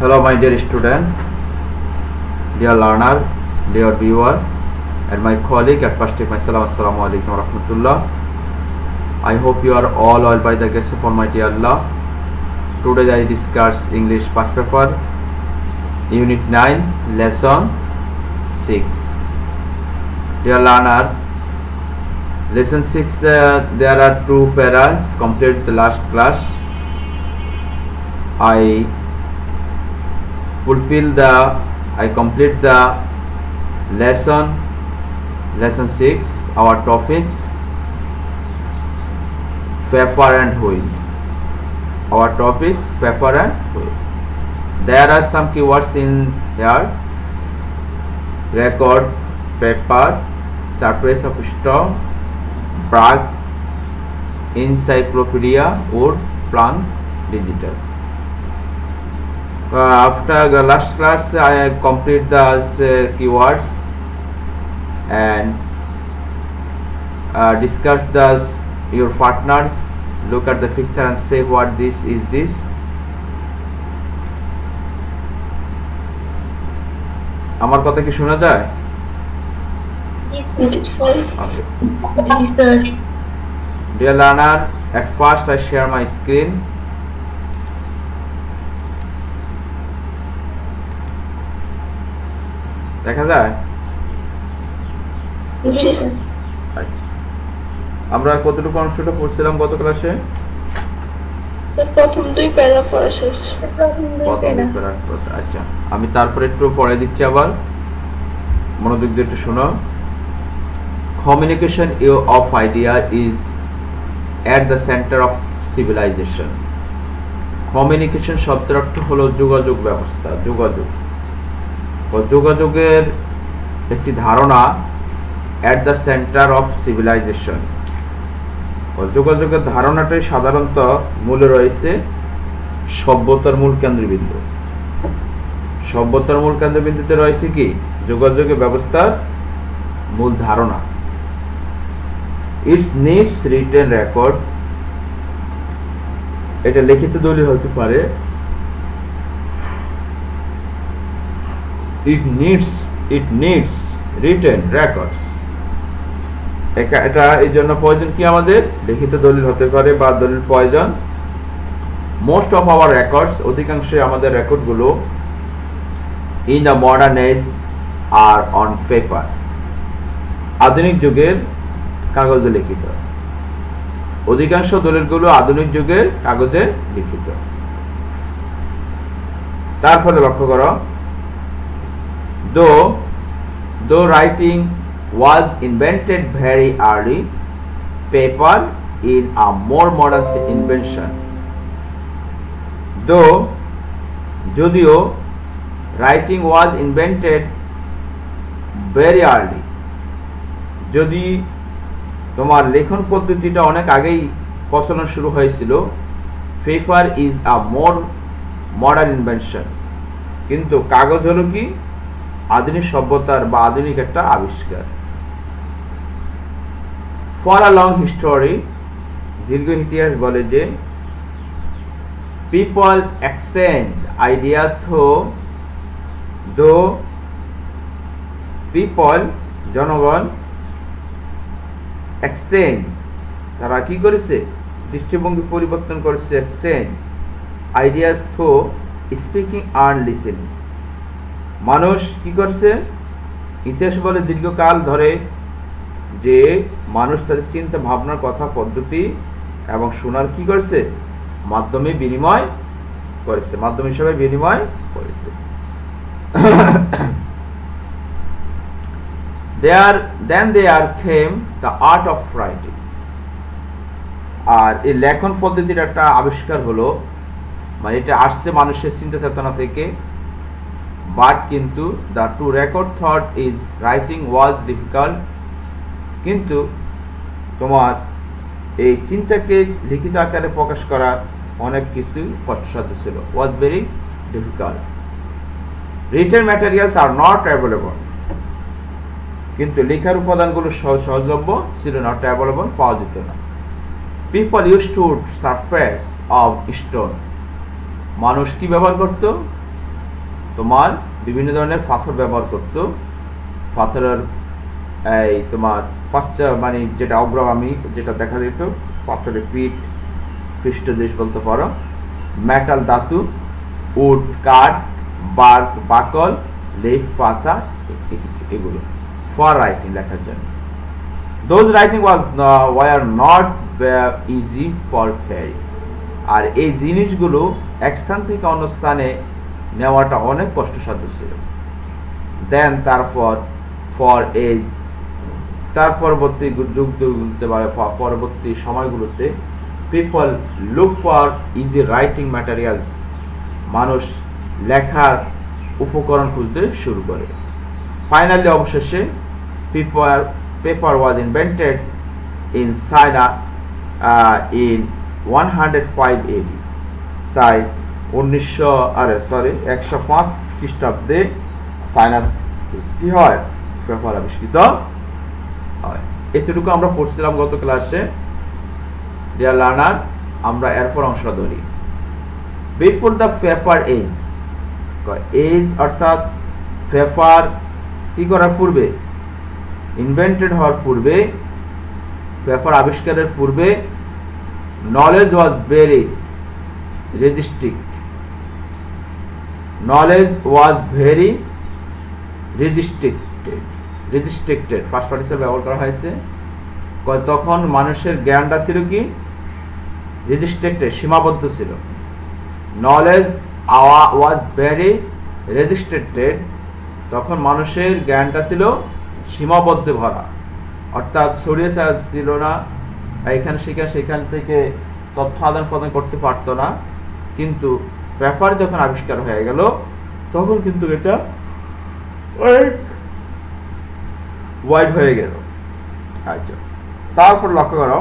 Hello my dear student, dear learner, dear viewer and my colleague at First Take myself. Assalamu alaikum wa rahmatullah. I hope you are all well by the grace of Almighty Allah. Today I discuss English past paper, Unit 9, Lesson 6. Dear learner, Lesson 6 there are two paras complete the last class. I complete the lesson 6. Our topics paper and wheel. Our topics paper and wheel. There are some keywords in here: record, paper, surface of stone, Prague, encyclopedia, wood, plank, digital. After the last class I complete the keywords and discuss your partners, look at the picture and say what this is. This আমার কথা কি শোনা যায়? জি sir. Okay. জি sir. Dear learner, at first I share my screen. দেখা যায়? জি স্যার। আচ্ছা, আমরা কতটুকু অংশটা পড়ছিলাম গত ক্লাসে? স্যার প্রথম দুই প্যারা পড়া শেষ। প্রথম দুই প্যারা। আচ্ছা, আমি তারপরে একটু পড়ে দিচ্ছি, আবার মনোযোগ দিয়ে একটু শোনো। Communication of idea is at the center of civilization. Communication শব্দের অর্থ হলো যোগাযোগ ব্যবস্থা, যোগাযোগ। যোগাযোগের একটি ধারণা at the center of civilization. যোগাযোগের ধারণাটাই সাধারণত মূলে রয়েছে সভ্যতার মূল কেন্দ্রবিন্দু। সভ্যতার মূল কেন্দ্রবিন্দুতে রয়েছে কি? যোগাযোগের ব্যবস্থার মূল ধারণা। It needs written record. এটা লিখিত দলিল হতে পারে। It needs written records. এটা এই জন্য প্রয়োজন কি? আমাদের লিখিত দলিল হতে পারে বা দলিল প্রয়োজন। Most of our records, অধিকাংশই আমাদের রেকর্ডগুলো in the modern age are on paper. আধুনিক যুগের কাগজে লিখিত। অধিকাংশ দলিলগুলো আধুনিক যুগের কাগজে লিখিত। তারপরে লক্ষ্য করো, though writing was invented very early, paper is a more modern invention. যদিও writing was invented very early, যদি তোমার লেখন পদ্ধতিটা অনেক আগেই প্রচলন শুরু হয়েছিল, paper is a more modern invention, কিন্তু কাগজ হলো কি? আধুনিক সভ্যতার বা আধুনিক একটা আবিষ্কার। ফর আ লং হিস্টোরি, দীর্ঘ ইতিহাস বলে যে people exchange idea through people, জনগণ, এক্সচেঞ্জ, তারা কি করেছে? দৃষ্টিভঙ্গি পরিবর্তন করেছে। Exchange ideas through speaking and listening. মানুষ কি করছে? ইতিহাস বলে দীর্ঘকাল ধরে যে মানুষ তাদের চিন্তা ভাবনার কথা পদ্ধতি এবং শোনার কি করছে? মাধ্যমে বিনিময় করেছে, মাধ্যম হিসাবে বিনিময় করেছে। Then there came the art of writing. আর এই লেখন পদ্ধতির একটা আবিষ্কার হলো, মানে এটা আসছে মানুষের চিন্তা চেতনা থেকে। বাট কিন্তু the to record thought is writing was difficult. কিন্তু তোমার এই চিন্তাকে লিখিত আকারে প্রকাশ করা অনেক কিছু কষ্টসাধ্য ছিল। was very difficult. Written materials are not available. কিন্তু লেখার উপাদানগুলো সহজলভ্য ছিল না, অ্যাভেলেবল, পাওয়া যেত না। People used to surface of stone. মানুষ কি ব্যবহার করত? তোমার বিভিন্ন ধরনের পাথর ব্যবহার করত। পাথরের এই তোমার মানে যেটা অগ্রগামী যেটা দেখা যেত, পাথরের পিঠ, পৃষ্ঠদেশ বলতে পারো, মেটাল ধাতু, উড কাঠ, বার্ক বাকল, লিফ পাতা, এগুলো ফর রাইটিং লেখার জন্য। Those writing were not easy for carry. আর এই জিনিসগুলো এক স্থান থেকে অন্য স্থানে নেওয়াটা অনেক কষ্টসাধ্য ছিল। দেন তারপর ফর এজ, তার পরবর্তী পরবর্তী সময়গুলোতে people look for easy writing materials, মানুষ লেখার উপকরণ খুঁজতে শুরু করে। ফাইনালি অবশেষে paper was invented in China in 105 AD। তাই 105 খ্রিস্টাব্দে চায়না কি হয়, পেপার আবিষ্কৃত হয়। এতটুকু আমরা পড়ছিলাম গত ক্লাসে। ডিয়ার লার্নার, আমরা এরপর অংশটা ধরি। Before the paper age, age অর্থাৎ পেপার কি করার পূর্বে, ইনভেন্টেড হওয়ার পূর্বে, পেপার আবিষ্কারের পূর্বে, knowledge was very restricted, first participle ব্যবহার করা হয়েছে। তখন মানুষের জ্ঞানটা ছিল কি, রেজিস্ট্রিক্টেড, সীমাবদ্ধ ছিল। নলেজ ওয়াজ ভেরি রেজিস্ট্রিক্টেড, তখন মানুষের জ্ঞানটা ছিল সীমাবদ্ধ ভরা, অর্থাৎ ছড়িয়ে ছিল না, এখানে সেখান থেকে তথ্য আদান প্রদান করতে পারতো না। কিন্তু পেপার যখন আবিষ্কার হয়ে গেল তখন কিন্তু এটা ওয়াইড হয়ে গেল। আচ্ছা, তারপর লক্ষ্য করো,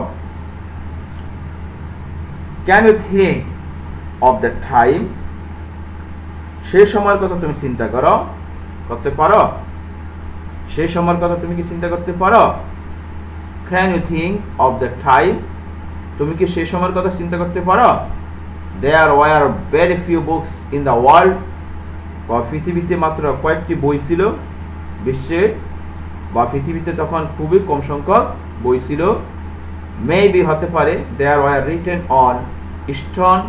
can you think of the time, সেই সময়ের কথা তুমি চিন্তা করতে পারো? সেই সময়ের কথা তুমি কি চিন্তা করতে পারো? Can you think of the time, তুমি কি সেই সময়ের কথা চিন্তা করতে পারো? There were very few books in the world, পৃথিবীতে মাত্র কয়েকটি বই ছিল, বিশ্বে বা পৃথিবীতে তখন খুবই কম সংখ্যক বই ছিল। মেবি হতে পারে, there were written on stone,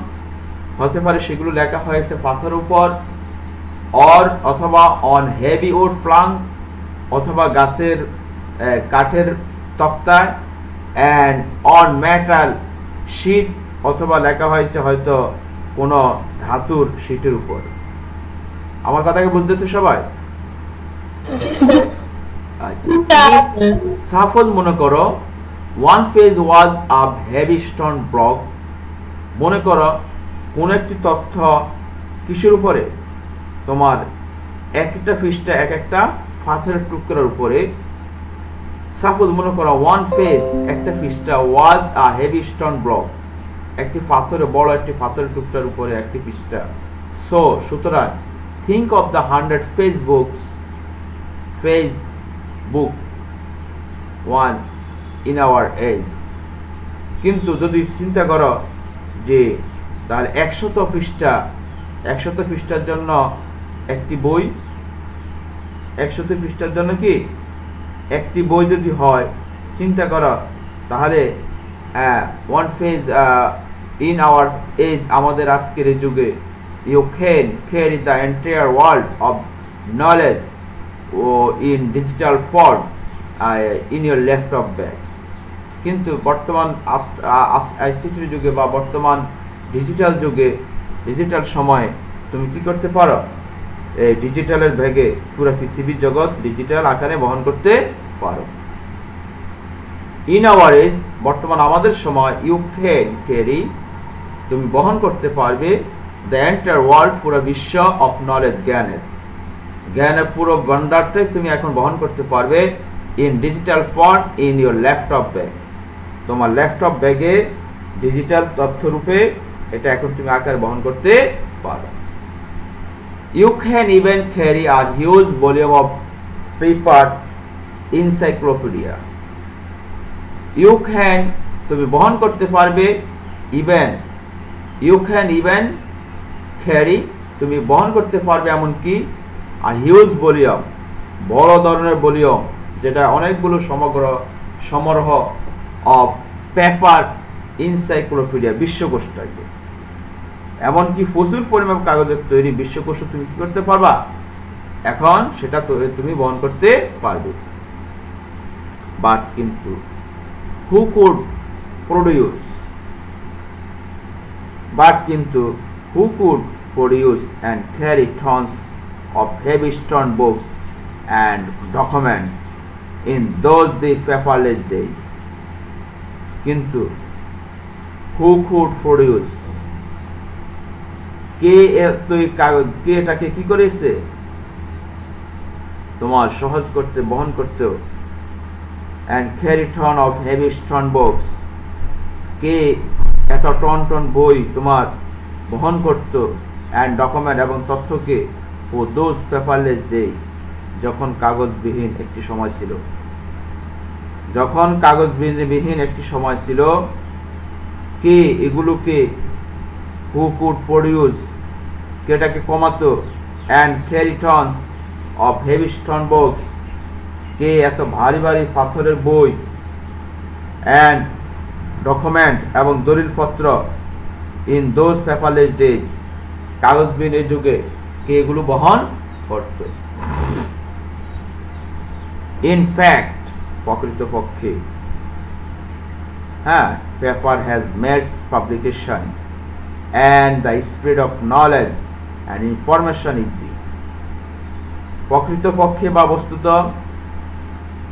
হতে পারে সেগুলো লেখা হয়েছে পাথরের উপর, অথবা অন হেভি উড প্লাঙ্ক, অথবা গাছের কাঠের তক্তায়, অ্যান্ড অন মেটাল শিট, অথবা লেখা হয়েছে হয়তো কোনো ধাতুর শিটের উপর। আমার কথাকে বুঝতেছে সবাই? সাপোজ মনে করো ওয়ান পেজ ওয়াজ আ হেভি স্টোন ব্লক, মনে করো কোন একটি তথ্য কিসের উপরে, তোমার একটা পৃষ্ঠা এক একটা পাথরের টুকরার উপরে। সাপোজ মনে করো ওয়ান পেজ, একটা পৃষ্ঠা, ওয়াজ আ হেভি স্টোন ব্লক, একটি পাথরের বড় একটি পাথরের টুকরার উপরে একটি পৃষ্ঠা। সুতরাং think of the 100 Facebook one in our age। কিন্তু যদি চিন্তা করো যে তাহলে 100 পৃষ্ঠার জন্য একটি বই, 100 পৃষ্ঠার জন্য কি একটি বই যদি হয়, চিন্তা করো তাহলে one page in our age, আমাদের আজকের এই যুগে, you can carry the entire world of knowledge in digital form in your laptop bags। কিন্তু বর্তমান আইসিটির যুগে বা বর্তমান ডিজিটাল যুগে, ডিজিটাল সময়ে তুমি কি করতে পারো, এই ডিজিটালের ব্যাগে পুরো পৃথিবীর জগৎ ডিজিটাল আকারে বহন করতে পারো। ইন আওয়ার এজ, বর্তমান আমাদের সময়, ইউ ক্যান ক্যারি, তুমি বহন করতে পারবে, দ্য এন্টায়ার ওয়ার্ল্ড, পুরো বিশ্ব, অফ নলেজ, জ্ঞানের পুরো ভান্ডারটাই তুমি এখন বহন করতে পারবে, in digital form in your laptop bag, তোমার ল্যাপটপ ব্যাগে ডিজিটাল তথ্য রূপে এটা এখন তুমি আকার বহন করতে পারো। You can even carry a huge volume of paper encyclopaedia. You can, তুমি বহন করতে পারবে, even, you can even carry, তুমি বহন করতে পারবে এমনকি হিউজ ভলিউম, বড় ধরনের ভলিউম, যেটা অনেকগুলো সমারোহ অফ পেপার এনসাইক্লোপিডিয়া, বিশ্বকোষ টাইপে। এমনকি প্রচুর পরিমাণ কাগজের তৈরি বিশ্বকোষ তুমি কি করতে পারবা, এখন সেটা তুমি বহন করতে পারবে। বাট কিন্তু who could produce, and carry tons of heavy stone books and document in those the paperless days? কিন্তু who could produce, কে এটাকে কি করেছে তোমার সহজ করতে, বহন করতেও, and carry ton of heavy stone books, কে এত টন টন বই তোমার বহন করত, and document এবং তথ্যকে, for those paperless day, যখন কাগজবিহীন একটি সময় ছিল, যখন কাগজবিহীন একটি সময় ছিল, কে এগুলোকে, who could produce, কেটাকে কমাতো, and carry tons of heavy stone books, কে এত ভারী ভারী পাথরের বই, and document এবং দলিলপত্র, in those paperless days, কাগজবিহীন এই যুগে কে এগুলো বহন করত। In fact, প্রকৃতপক্ষে, paper has made publication and the spread of knowledge and information easy. প্রকৃতপক্ষে বা বস্তুত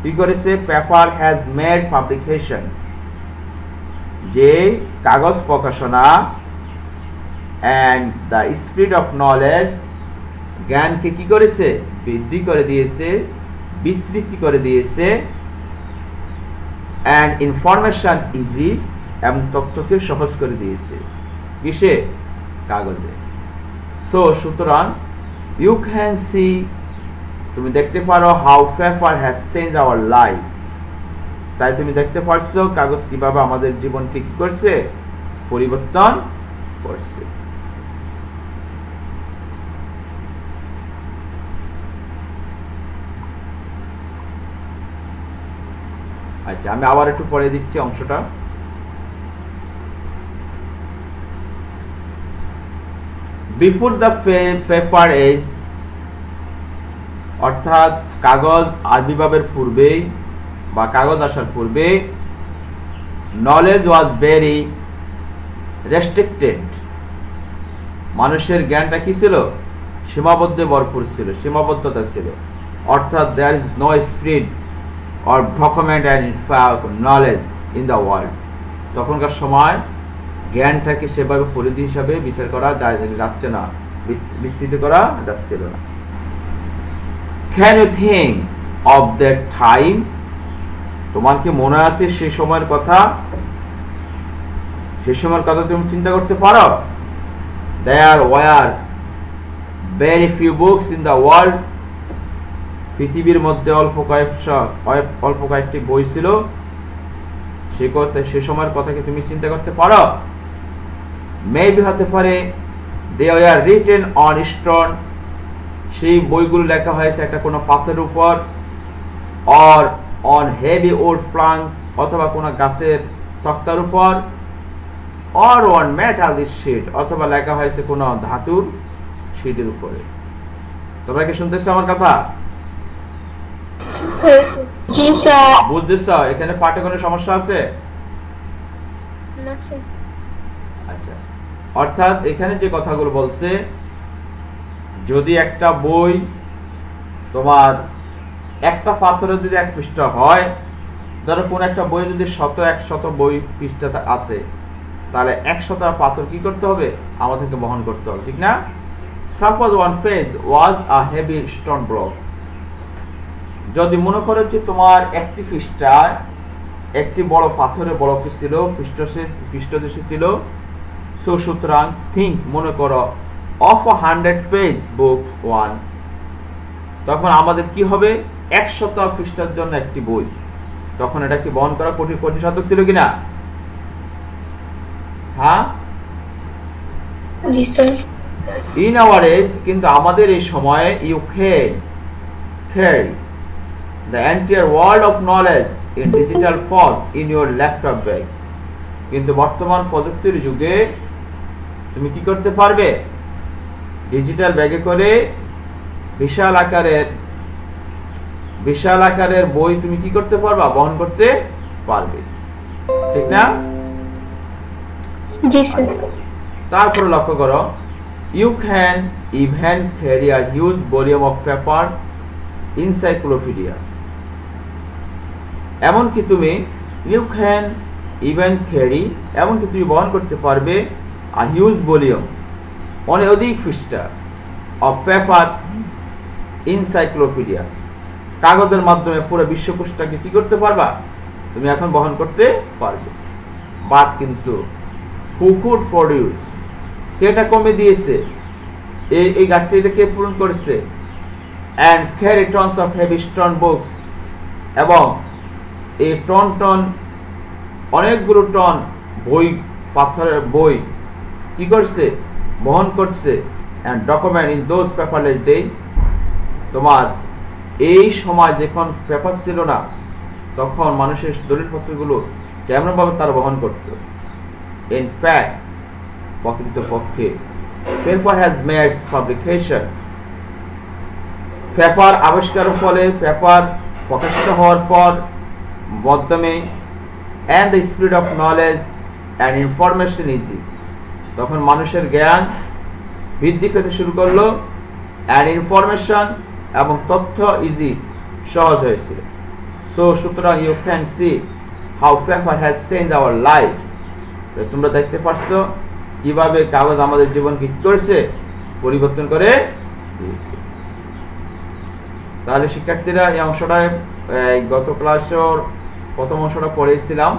কি করেছে, পেপার হ্যাজ মেড পাবলিকেশন, যে কাগজ প্রকাশনা, and the spread of knowledge, জ্ঞানকে কি করেছে, বৃদ্ধি করে দিয়েছে, বিস্তৃতি করে দিয়েছে, and information easy, এবং তথ্যকে সহজ করে দিয়েছে, কিসে, কাগজে। সো সুতরাং you can see, তুমি দেখতে পারো, how paper has changed our life, তাই তুমি দেখতে পারছো কাগজ কিভাবে আমাদের জীবনকে কি করছে, পরিবর্তন করছে। আচ্ছা, আমি আবার একটু পড়ে দিচ্ছি অংশটা। বিফোর দ্য পেপার এজ, অর্থাৎ কাগজ আবির্ভাবের পূর্বেই বা কাগজ আসার পূর্বে, নলেজ ওয়াজ ভেরি রেস্ট্রিক্টেড, মানুষের জ্ঞানটা কি ছিল, সীমাবদ্ধ ভরপুর ছিল, সীমাবদ্ধতা ছিল, অর্থাৎ there is no spread or document and knowledge in the world, তখনকার সময় জ্ঞানটাকে সেভাবে পরিধি হিসাবে বিচার করা যাচ্ছে না, বিস্তৃত করা যাচ্ছিল না। Can you think of that time, তোমার কি মনে আছে সেই সময়ের কথা, সেই সময়ের কথা তুমি চিন্তা করতে পারো? There were very few books in the world, পৃথিবীর মধ্যে অল্প কয়েকটি বই ছিল, সে সময়ের কথা কি তুমি চিন্তা করতে পারো? মেবি হতে পারে they were written on stone, সেই বইগুলো লেখা হয়েছে একটা কোনো পাথরের উপর, or on heavy wood plank, অথবা কোনো গাছের তক্তার উপর, or on metal sheet, অথবা লেখা হয়েছে কোনো ধাতুর শীটের উপরে। তোমরা কি শুনতেছো আমার কথা? বুঝতেছ এখানে পাঠে কোনো সমস্যা আছে? আচ্ছা, অর্থাৎ এখানে যে কথাগুলো বলছে, যদি একটা বই তোমার একটা পাথরে যদি 1 পৃষ্ঠা হয়, ধরো কোন একটা বই যদি 100 বই পৃষ্ঠা আছে, তাহলে 100টা পাথর কি করতে হবে, আমাদেরকে বহন করতে হবে, ঠিক না? Suppose one page was a heavy stone block, যদি মনে করো যে তোমার একটি পৃষ্ঠায় একটি বড় পাথরের ব্লক ছিল, পৃষ্ঠদেশে ছিল, সো সুতরাং থিঙ্ক, মনে করো, অফ 100 পেজ বুক 1, তখন আমাদের কি হবে, 100 পৃষ্ঠার জন্য একটি বই, তখন এটা কি বহন করা কঠিন ছিল কিনা? হ্যাঁ, ইন আওয়ার এজ, কিন্তু আমাদের এই সময়ে, you carry the entire world of knowledge in digital form in your laptop bag. কিন্তু বর্তমান প্রযুক্তির যুগে তুমি কি করতে পারবে? ডিজিটাল ব্যাগে করে বিশাল আকারের বই তুমি কি করতে পারবা? বহন করতে পারবে, ঠিক না? জি স্যার। তারপরে লক্ষ্য করো, you can even carry a huge volume of paper encyclopaedia. এমনকি তুমি বহন করতে পারবে আ হিউজ ভলিউম, অনেক অধিক পৃষ্ঠা, অফ পেপার এনসাইক্লোপিডিয়া, কাগজের মাধ্যমে পুরো বিশ্বকোষটাকে কি করতে পারবা? তুমি এখন বহন করতে পারবে। বাট কিন্তু হু কুড প্রডিউস, কে এটা কমে দিয়েছে? এই ঘাটতিটা কে পূরণ করেছে? And carry tonnes of heavy stone books, এবং এই অনেকগুলো টন বই, পাথরের বই কি করছে? বহন করছে। And document in those paperless day, তোমার এই সময় যখন পেপার ছিল না, তখন মানুষের দলিলপত্রগুলো কেমনভাবে তারা বহন করত। ইন ফ্যাক্ট, প্রকৃতপক্ষে paper has made publication, paper আবিষ্কারের ফলে, পেপার প্রকাশিত হওয়ার পর মাধ্যমে, and the speed of knowledge and information easy, তখন মানুষের জ্ঞান বৃদ্ধি পেতে শুরু করলো, অ্যান্ড ইনফরমেশন এবং তথ্য ইজি, সহজ হয়েছিল। সুতরাং you can see how paper has change our life. তোমরা দেখতে পারছো কিভাবে কাগজ আমাদের জীবনকে কি করেছে? পরিবর্তন করে দিয়েছে। তাহলে শিক্ষার্থীরা, এই অংশটায় গত ক্লাসের প্রথম অংশটা পড়েছিলাম,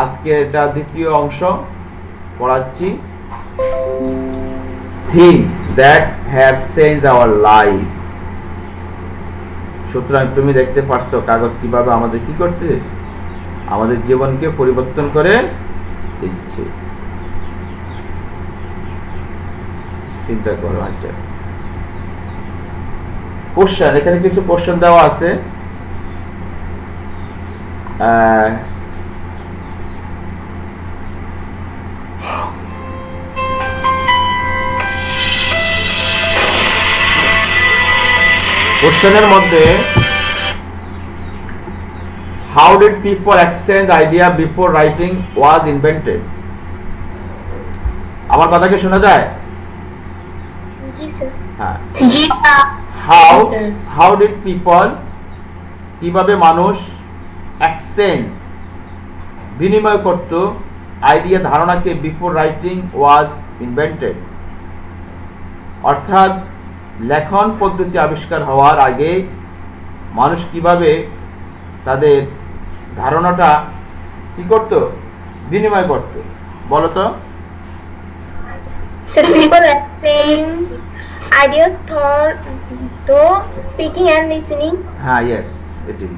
আজকে এটা দ্বিতীয় অংশ পড়াচ্ছি। Thing that have change our life. সুতরাং তুমি দেখতে পারছো কাগজ কিভাবে আমাদের কি করতে, আমাদের জীবনকে পরিবর্তন করে দিচ্ছে। চিন্তা করো। আচ্ছা, কোশ্চেন, এখানে কিছু কোশ্চেন দেওয়া আছে। কোশ্চেনের মধ্যে, how did people exchange idea before writing was invented? আমার কথা কি শোনা যায়? জি স্যার। হ্যাঁ। জি হাউ ডিড পিপল, কিভাবে মানুষ এক্সচেঞ্জ, বিনিময় করত, আইডিয়া, ধারণাকে, বিফোর রাইটিং ওয়াজ ইনভেন্টেড, অর্থাৎ লেখন পদ্ধতি আবিষ্কার হওয়ার আগে মানুষ কিভাবে তাদের ধারণাটা কি করত? বিনিময় করত। বলো তো। So people exchange ideas through speaking and listening. Yes, it is.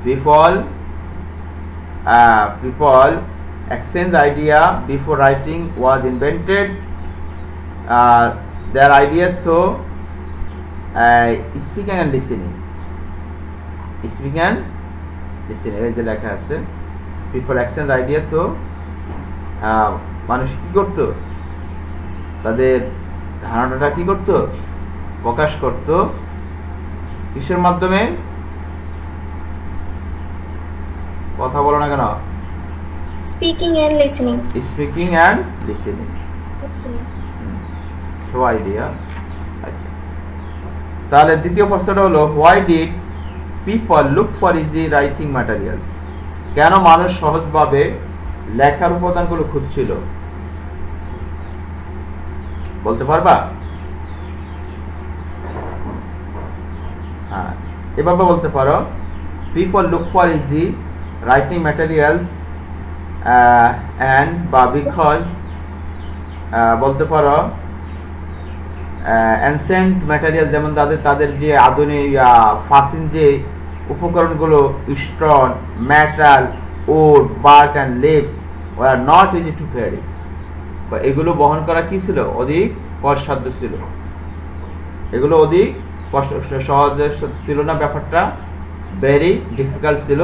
People exchange idea before writing was invented. Their ideas through speaking and listening. Speaking and listening. এই যে লেখা আছে, people exchange idea through, মানুষ কি করত? তাদের ধারণাটা কি করত? প্রকাশ করত। কিসের মাধ্যমে? কথা বলো না কেন? Speaking and listening. Speaking and listening. Through idea. আচ্ছা, তাহলে দ্বিতীয় প্রশ্নটা হলো, why did people look for easy writing materials? কেন মানুষ সহজভাবে লেখার উপাদানগুলো খুঁজছিল? বলতে পারবা? হ্যাঁ, এভাবে বলতে পারো, people look for easy writing materials and বা because, বলতে পারো ancient materials, যেমন তাদের যে আধুনিক প্রাচীন যে উপকরণগুলো, stone, metal, wood, bark and leaves were not easy to carry. বা এগুলো বহন করা কি ছিল, অধিক কষ্টসাধ্য ছিল, এগুলো অধিক সহজ ছিল না, ব্যাপারটা ভেরি ডিফিকাল্ট ছিল।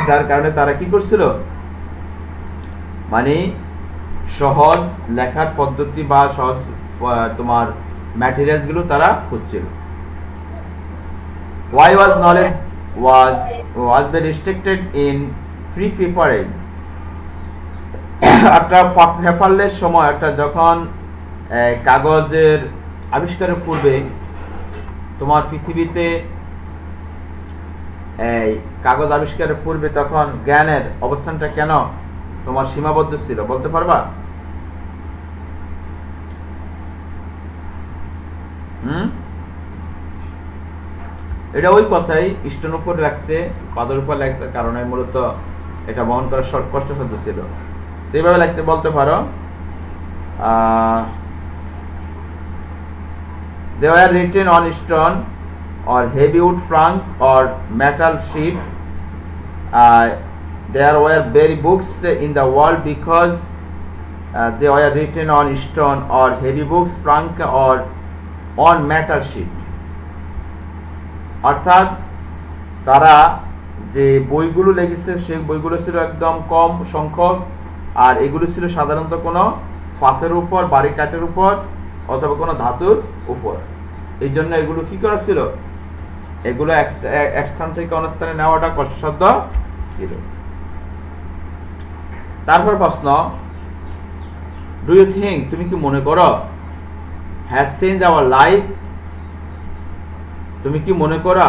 যার কারণে তারা কি করছিল, মানে সহজ লেখার পদ্ধতি বা সহজ তোমার ম্যাটেরিয়ালস গুলো তারা খুঁজছিল। Why was knowledge was very restricted in free paper age? একটা পেপারলেস সময়, একটা যখন কাগজের আবিষ্কারের পূর্বে তোমার পৃথিবীতে এই কাগজ আবিষ্কারের পূর্বে তখন জ্ঞানের অবস্থানটা কেন তোমার সীমাবদ্ধ ছিল, বলতে পারবা? এটা ওই কথাই, স্টোন উপর রাখছে, পাথরের উপর রাখছে, কারণে মূলত এটা বহন করা কষ্টসাধ্য ছিল। তো এইভাবে লিখতে বলতে পারো, they were written on stone or heavy wood plank or metal sheet. There were very books in the world because they were written on stone or heavy books plank or on metal sheet. অর্থাৎ তারা যে বইগুলো লিখেছে সেই বইগুলো ছিল একদম কম সংখ্যক, আর এগুলো ছিল সাধারণত কোনো পাথরের উপর, বাড়ি কাঠের উপর অথবা কোনো ধাতুর উপর। এই জন্য এগুলো কি করা ছিল, এগুলো এক স্থান থেকে অন্য স্থানে নেওয়াটা কষ্টসাধ্য ছিল। তারপর প্রশ্ন, ডু ইউ থিঙ্ক, তুমি কি মনে করো, হ্যাজ চেঞ্জ আওয়ার লাইফ, তুমি কি মনে করো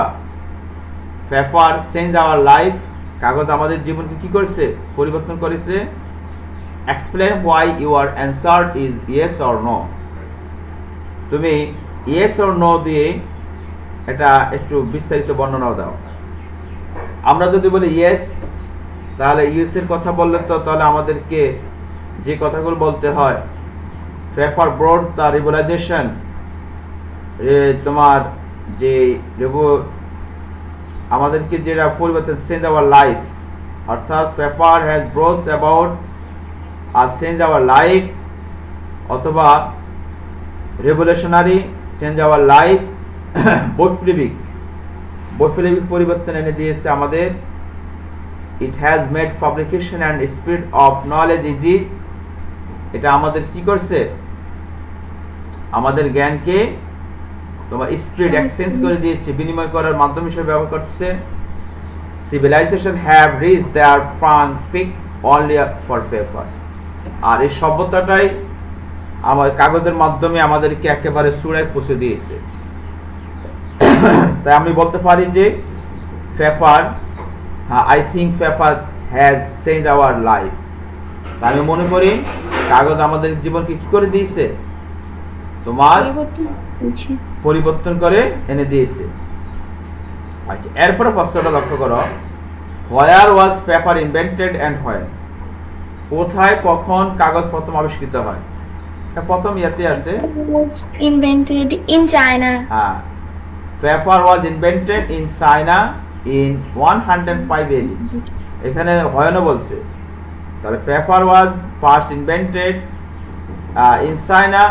পেপার চেঞ্জ আওয়ার লাইফ, কাগজ আমাদের জীবনকে কি করেছে, পরিবর্তন করেছে? Explain why your answer is yes or no. তুমি ইয়েস অর নো দিয়ে এটা একটু বিস্তারিত বর্ণনাও দাও। আমরা যদি বলি ইয়েস, তাহলে ইয়েস এর কথা বললে তো তাহলে আমাদেরকে যে কথাগুলো বলতে হয়, পেপার ব্রড দ্য রিভলিউশন, তোমার যে আমাদেরকে যেটা পরিবর্তন, চেঞ্জ আওয়ার লাইফ, অর্থাৎ পেপার হ্যাজ ব্রট অ্যাবাউট আর চেঞ্জ আওয়ার লাইফ, অথবা রেভলিউশনারি চেঞ্জ আওয়ার লাইফ, বৈপ্লবিক পরিবর্তন এনে দিয়েছে আমাদের। It has made publication and spread of knowledge easy, এটা আমাদের কি করছে, আমাদের জ্ঞানকে তোমার স্প্রেড এক্সচেঞ্জ করে দিয়েছে, বিনিময় করার মাধ্যম হিসেবে ব্যবহার করছে। Civilisation have reach their fun peak only for paper, আর এই সভ্যতাটাই আমার কাগজের মাধ্যমে আমাদেরকে একেবারে চূড়ায় পৌঁছে দিয়েছে। তাই আমি বলতে পারি যে paper, I think paper has change our life, আমি মনে করি কাগজ আমাদের জীবনকে কি করে দিয়েছে, তোমার পরিবর্তন করে এনে দিয়েছে। আচ্ছা, এরপরে প্রশ্নটা লক্ষ্য করো, হোয়ার ওয়াজ পেপার ইনভেন্টেড অ্যান্ড হোয়ার, কোথায় কখন কাগজ প্রথম আবিষ্কৃত হয়? প্রথম ইয়াতে আছে invented in China. হ্যাঁ, paper was invented in China in 105 AD, এখানে হয়নো বলছে, তাহলে paper was first invented in China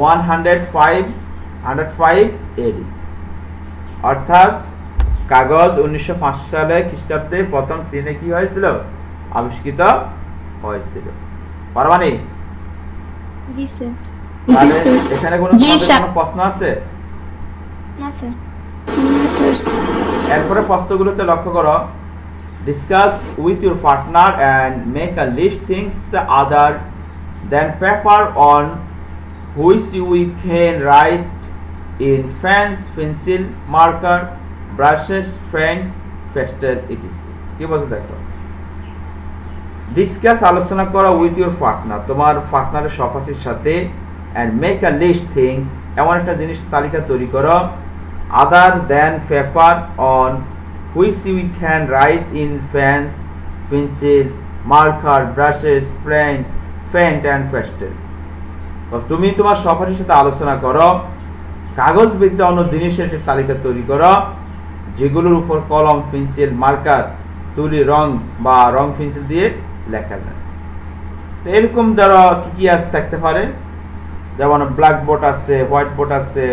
105 AD, অর্থাৎ কাগজ 1905 সালে খ্রিস্টাব্দে প্রথম চীনে কি হয়েছিল, আবিষ্কৃত হয়েছিল। পারবানি? জি স্যার। এখানে কোনো প্রশ্ন আছে? না স্যার। এরপরে প্রশ্নগুলোতে লক্ষ্য করো, discuss with your partner and make a list things other than paper on which we can write in pens, pencil, marker, brushes, pen, pastel, etc. কি বলছে দেখো, ডিসকাস আলোচনা করা উইথ ইউর পার্টনার, তোমার পার্টনারের সহপাঠীর সাথে, and make a list things, এমন একটা জিনিস তালিকা তৈরি করো, other than paper on which we can write in pens, pencil, marker, brushes, paint and pastel. তুমি তোমার সহপাঠীর সাথে আলোচনা করো, কাগজ ব্যতীত অন্য জিনিসের একটি তালিকা তৈরি করো, যেগুলোর উপর কলম, পেন্সিল, মার্কার, তুলি, রং বা রং পেন্সিল দিয়ে লেখা যায়। তো এরকম ধরো কি কি থাকতে পারে, যেমন ব্ল্যাক বোর্ড আছে, হোয়াইট বোর্ড আছে,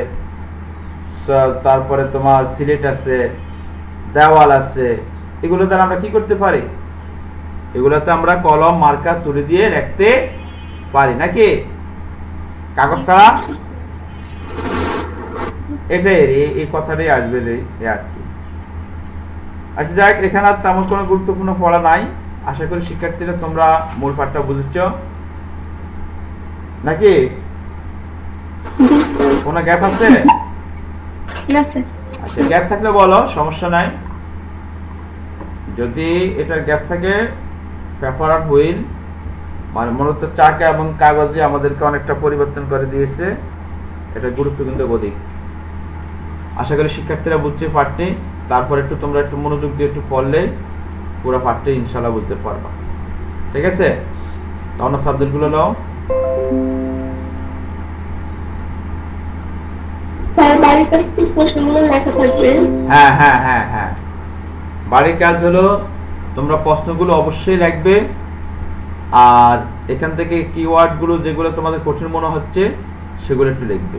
তারপরে তোমার সিলেট আছে, দেওয়াল আছে। এগুলো দ্বারা আমরা কি করতে পারি, এগুলোতে আমরা কলম মার্কার তুলে দিয়ে লিখতে পারি নাকি, কাগজ ছাড়া। এটাই এই কথাটাই আসবে আর কি। আচ্ছা যাক, এখানে আর তেমন কোনো গুরুত্বপূর্ণ পড়া নাই। আশা করি শিক্ষার্থীরা তোমরা মূল পাঠটা বুঝেছ নাকি, কোনো গ্যাপ আছে? আচ্ছা গ্যাপ থাকলে বলো, সমস্যা নাই। যদি এটার গ্যাপ থাকে, পেপার আর হুইল মানে মূলত চাকা এবং কাগজে আমাদেরকে অনেকটা পরিবর্তন করে দিয়েছে, এটা গুরুত্ব কিন্তু অধিক। আশা করি শিক্ষার্থীরা বুঝছে পাঠটি। তারপর একটু তোমরা একটু মনোযোগ দিয়ে একটু পড়লে পুরো পাঠটি ইনশাআল্লাহ বুঝতে পারবা। ঠিক আছে, তাহলে সাবজেক্টগুলো নাও। স্যার বাড়ির কাজ কি প্রশ্নগুলো লেখা থাকবে? হ্যাঁ হ্যাঁ হ্যাঁ হ্যাঁ, বাড়ির কাজ হলো তোমরা প্রশ্নগুলো অবশ্যই লিখবে, আর এখান থেকে কিওয়ার্ডগুলো যেগুলো তোমাদের কঠিন মনে হচ্ছে সেগুলো একটু লিখবে।